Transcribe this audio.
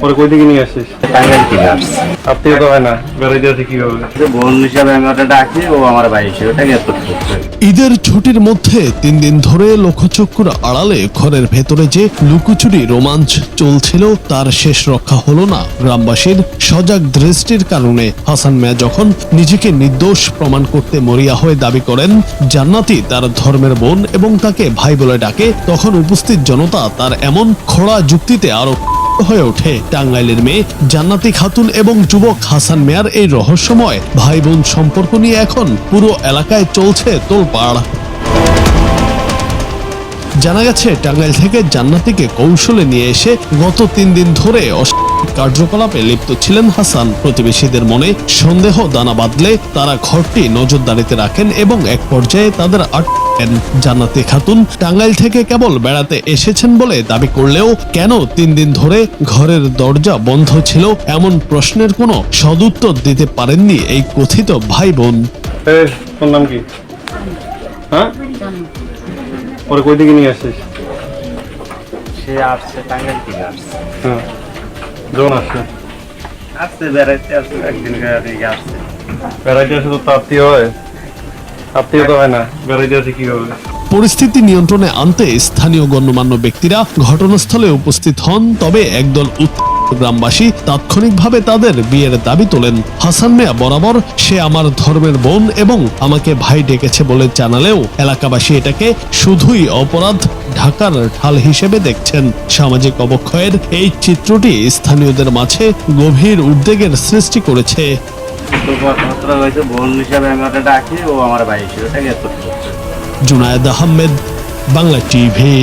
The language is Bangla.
ওরা কই থেকে নিয়ে আসছিস? টাঙ্গাইল থেকে আসছে। আত্মীয় তো হয় না, বেড়াইতে আছে কিভাবে? বোন হিসাবে আমি ওটা ডাকি, ও আমার ভাই হিসেবে ওটাকে এত করছে। ঈদের ছুটির মধ্যে 3 দিন ধরে লক্ষ্যচক্ষুর আড়ালে ঘরের ভেতরে যে লুকোচুরি রোমাঞ্চ চলছিল তার শেষ রক্ষা হলো না গ্রামবাসীর সজাগ দৃষ্টির কারণে। হাসান মিয়া যখন নিজেকে নির্দোষ প্রমাণ করতে মরিয়া হয়ে দাবি করেন জান্নাতি তার ধর্মের বোন এবং তাকে ভাই বলে ডাকে, তখন উপস্থিত জনতা তার এমন খোড়া যুক্তিতে আরো হয়ে ওঠে। টাঙ্গাইলের মেয়ে জান্নাতি খাতুন এবং যুবক হাসান মিয়ার এই রহস্যময় ভাই বোন সম্পর্ক নিয়ে এখন পুরো এলাকায় চলছে তোলপাড়। জানা গেছে টাঙ্গাইল থেকে জান্নাতিকে কৌশলে নিয়ে এসে গত 3 দিন ধরে কার্যকলাপে লিপ্ত ছিলেন হাসান। প্রতিবেশীদের মনে সন্দেহ দানা বাঁধলে তারা ঘরটি নজরদারিতে রাখেন এবং এক পর্যায়ে তাদের আটকেন। জান্নাতি খাতুন টাঙ্গাইল থেকে কেবল বেড়াতে এসেছেন বলে দাবি করলেও কেন 3 দিন ধরে ঘরের দরজা বন্ধ ছিল এমন প্রশ্নের কোনো সদুত্তর দিতে পারেননি এই কথিত ভাই বোন। তোর নাম কি? হ্যাঁ, ওরা কই থেকে নিয়ে আসছিস? সে আসছে টাঙ্গাইল থেকে আসছে। হ্যাঁ, যখন আসছে আসছে বেড়াইতে, আসছে একদিন বেড়াতে আসছে। বেড়াইতে আসে তো আত্মীয় হয়? আত্মীয় তো হয় না, বেড়াইতে আছে কিভাবে? পরিস্থিতি নিয়ন্ত্রণে আনতে স্থানীয় গণ্যমান্য ব্যক্তিরা ঘটনাস্থলে উপস্থিত হন, তবে একদল গ্রামবাসী তাৎক্ষণিকভাবে তাদের বিয়ের দাবি তোলেন। হাসান মিয়া বরাবর সে আমার ধর্মের বোন এবং আমাকে ভাই ডেকেছে বলে জানালেও এলাকাবাসী এটাকে শুধুই অপরাধ ঢাকার ঢাল হিসেবে দেখছেন। সামাজিক অবক্ষয়ের এই চিত্রটি স্থানীয়দের মাঝে গভীর উদ্বেগের সৃষ্টি করেছে। কথাবার্তা হয়েছে, বোন হিসাবে আমি ওটা ডাকি, ও আমার ভাই হিসেবে ওটাকে এত করছে। জুনায়েদ আহমেদ, বাংলা টিভি।